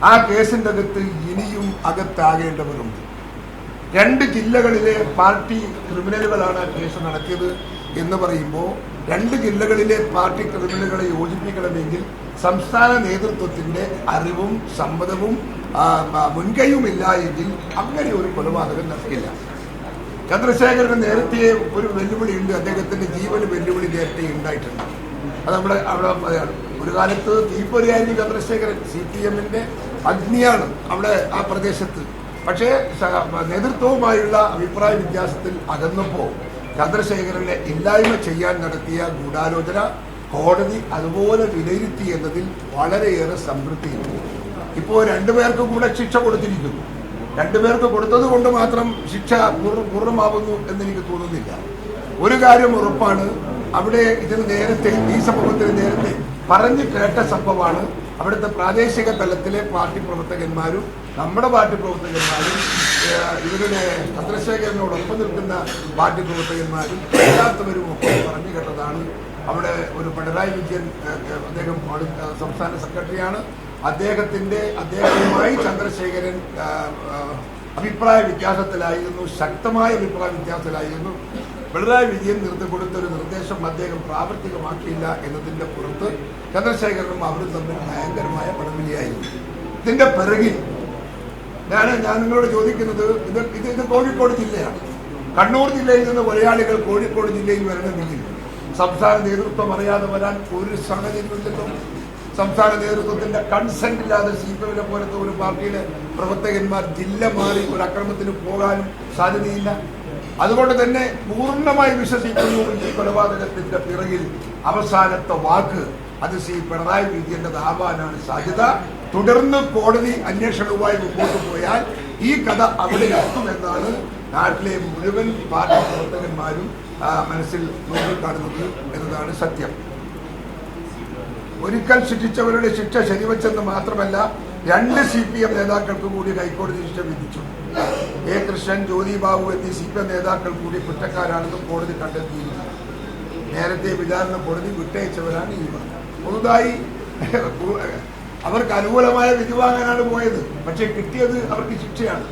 ആ കേസിൻ്റെ അകത്ത് ഇനിയും അകത്താകേണ്ടവരുണ്ട്. 2 ജില്ലകളിലെ പാർട്ടി ക്രിമിനലുകളാണ് കേസ് നടത്തിയത് എന്ന് പറയുമ്പോൾ 2 ജില്ലകളിലെ പാർട്ടി ക്രിമിനലുകളെ യോജിപ്പിക്കണമെങ്കിൽ സംസ്ഥാന നേതൃത്വത്തിന്റെ അറിവും സമ്മതവും മുൻകൈയുമില്ല എങ്കിൽ അങ്ങനെ ഒരു കൊലപാതകം നടക്കില്ല. ചന്ദ്രശേഖരന് നേരത്തെ ഒരു വെല്ലുവിളിയുണ്ട്, അദ്ദേഹത്തിന്റെ ജീവന് വെല്ലുവിളി നേരത്തെ ഉണ്ടായിട്ടുണ്ട്. അത് നമ്മുടെ അവിടെ ഒരു കാലത്ത് തീപ്പൊരിയായിരുന്നു ചന്ദ്രശേഖരൻ. CPM-ന്റെ അഗ്നിയാണ് അവിടെ ആ പ്രദേശത്ത്. പക്ഷേ നേതൃത്വവുമായുള്ള അഭിപ്രായ വ്യത്യാസത്തിൽ അകന്നപ്പോൾ ചന്ദ്രശേഖരനെ ഇല്ലായ്മ ചെയ്യാൻ നടത്തിയ ഗൂഢാലോചന കോടതി അതുപോലെ വിലയിരുത്തി എന്നതിൽ വളരെയേറെ സംതൃപ്തിയുണ്ട്. ഇപ്പോൾ 2 പേർക്കും കൂടെ ശിക്ഷ കൊടുത്തിരിക്കുന്നു. 2 പേർക്ക് കൊടുത്തത് കൊണ്ട് മാത്രം ശിക്ഷ പൂർണ്ണമാവുന്നു എന്നെനിക്ക് തോന്നുന്നില്ല. ഒരു കാര്യം ഉറപ്പാണ്, അവിടെ ഇതിന് നേരത്തെ ഈ സംഭവത്തിന് നേരത്തെ പറഞ്ഞു കേട്ട സംഭവമാണ്. അവിടുത്തെ പ്രാദേശിക തലത്തിലെ പാർട്ടി പ്രവർത്തകന്മാരും നമ്മുടെ പാർട്ടി പ്രവർത്തകന്മാരും ഇവരുടെ ചന്ദ്രശേഖരനോടൊപ്പം നിൽക്കുന്ന പാർട്ടി പ്രവർത്തകന്മാരും അല്ലാത്തവരും ഒക്കെ പറഞ്ഞു കേട്ടതാണ്. അവിടെ ഒരു പിണറായി വിജയൻ, അദ്ദേഹം സംസ്ഥാന സെക്രട്ടറിയാണ്, അദ്ദേഹവുമായി ചന്ദ്രശേഖരൻ അഭിപ്രായ വ്യത്യാസത്തിലായിരുന്നു, ശക്തമായ അഭിപ്രായ വ്യത്യാസത്തിലായിരുന്നു. പിണറായി വിജയൻ കൊടുത്ത ഒരു നിർദ്ദേശം അദ്ദേഹം പ്രാവർത്തികമാക്കിയില്ല എന്നതിന്റെ പുറത്ത് ചന്ദ്രശേഖരനും അവരും തമ്മിൽ ഭയങ്കരമായ പടവിലിയായിരുന്നു. ഇതിന്റെ പിറകിൽ ഞാൻ നിങ്ങളോട് ചോദിക്കുന്നത്, ഇത് കോഴിക്കോട് ജില്ലയാണ്. കണ്ണൂർ ജില്ലയിൽ നിന്ന് കൊലയാളികൾ കോഴിക്കോട് ജില്ലയിൽ വരണമെങ്കിൽ സംസ്ഥാന നേതൃത്വം അറിയാതെ വരാൻ ഒരു സാഹചര്യമില്ലല്ലോ. സംസ്ഥാന നേതൃത്വത്തിന്റെ കൺസെന്റ് ഇല്ലാതെ CPM പോലത്തെ ഒരു പാർട്ടിയുടെ പ്രവർത്തകന്മാർ ജില്ല മാറി ഒരു അക്രമത്തിന് പോകാനും സാധ്യതയില്ല. അതുകൊണ്ട് തന്നെ പൂർണ്ണമായി വിശ്വസിക്കുന്നു ഈ കൊലപാതകത്തിന്റെ പിറകിൽ അവസാനത്തെ വാക്ക് അത് പിണറായി വിജയന്റേതാവാനാണ് സാധ്യത. തുടർന്ന് കോടതി അന്വേഷണവുമായി മുമ്പോട്ട് പോയാൽ ഈ കഥ അവിടെ എത്തുമെന്നാണ് നാട്ടിലെ മുഴുവൻ പാർട്ടി പ്രവർത്തകന്മാരും മനസ്സിൽ നോക്കിക്കാണുന്നത് എന്നതാണ് സത്യം. ഒരിക്കൽ ശിക്ഷിച്ചവരുടെ ശിക്ഷ ശരിവെച്ചെന്ന് മാത്രമല്ല 2 CPM നേതാക്കൾക്ക് കൂടി ഹൈക്കോടതി ശിക്ഷ വിധിച്ചു. A. കൃഷ്ണൻ, ജ്യോതി ബാബു എന്നീ CPM നേതാക്കൾ കൂടി കുറ്റക്കാരാണെന്നും കോടതി കണ്ടെത്തിയിരുന്നു. നേരത്തെ വിചാരണ കോടതി വിട്ടയച്ചവരാണ് ഇവർ. പുതുതായി അവർക്ക് അനുകൂലമായ വിധി വാങ്ങാനാണ് പോയത്. പക്ഷെ കിട്ടിയത് അവർക്ക് ശിക്ഷയാണ്.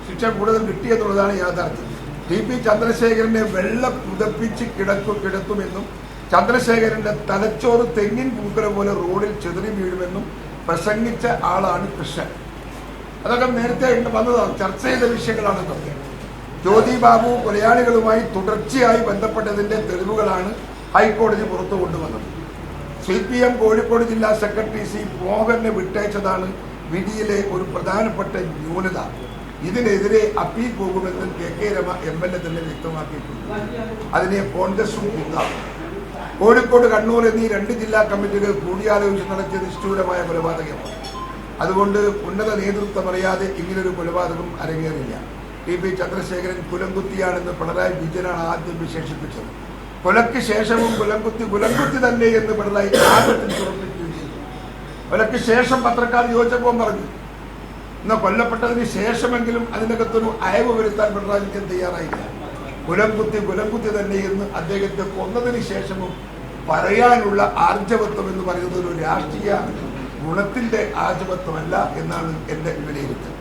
ശിക്ഷ കൂടുതൽ കിട്ടിയെന്നുള്ളതാണ് യാഥാർത്ഥ്യം. TP ചന്ദ്രശേഖരനെ വെള്ളം പുതപ്പിച്ച് കിടത്തുമെന്നും ചന്ദ്രശേഖരന്റെ തലച്ചോറ് തെങ്ങിൻ പൂക്കല പോലെ റോഡിൽ ചെതറി വീഴുമെന്നും പ്രസംഗിച്ച ആളാണ് കൃഷ്ണൻ. അതൊക്കെ നേരത്തെ വന്നതാണ്, ചർച്ച ചെയ്ത വിഷയങ്ങളാണ് ഇതൊക്കെ. ജ്യോതി ബാബു കൊലയാളികളുമായി തുടർച്ചയായി ബന്ധപ്പെട്ടതിന്റെ തെളിവുകളാണ് ഹൈക്കോടതി പുറത്തു കൊണ്ടുവന്നത്. CPM കോഴിക്കോട് ജില്ലാ സെക്രട്ടറി C. മോഹനെ വിട്ടയച്ചതാണ് വിധിയിലെ ഒരു പ്രധാനപ്പെട്ട ന്യൂനത. ഇതിനെതിരെ അപ്പീൽ പോകുമെന്ന് KK രമ MLA തന്നെ വ്യക്തമാക്കിയിട്ടുണ്ട്. അതിനെ കോൺഗ്രസും പിന്താങ്ങും. കോഴിക്കോട്, കണ്ണൂർ എന്നീ 2 ജില്ലാ കമ്മിറ്റികൾ കൂടിയാലോചിച്ച് നടത്തിയ നിഷ്ഠൂരമായ കൊലപാതകമാണ്. അതുകൊണ്ട് ഉന്നത നേതൃത്വം അറിയാതെ ഇങ്ങനൊരു കൊലപാതകം അരങ്ങേറില്ല. TP ചന്ദ്രശേഖരൻ കുലംകുത്തിയാണെന്ന് പിണറായി വിജയനാണ് ആദ്യം വിശേഷിപ്പിച്ചത്. കൊലയ്ക്ക് ശേഷവും കുലംകുത്തി തന്നെ എന്ന് പിണറായി ആദ്യത്തിൽ തുറപ്പിക്കുകയും ചെയ്തു. കൊലയ്ക്ക് ശേഷം പത്രക്കാർ ചോദിച്ചപ്പോൾ പറഞ്ഞു, എന്നാൽ കൊല്ലപ്പെട്ടതിന് ശേഷമെങ്കിലും അതിനകത്തൊരു അയവ് വരുത്താൻ പിണറായി വിജയൻ തയ്യാറായില്ല. കുലംകുത്തി തന്നെ എന്ന് അദ്ദേഹത്തെ കൊന്നതിന് ശേഷവും പറയാനുള്ള ആർജവത്വം എന്ന് പറയുന്നത് ഒരു രാഷ്ട്രീയ ഗുണത്തിന്റെ ആർജവത്വമല്ല എന്നാണ് എന്റെ വിലയിരുത്തൽ.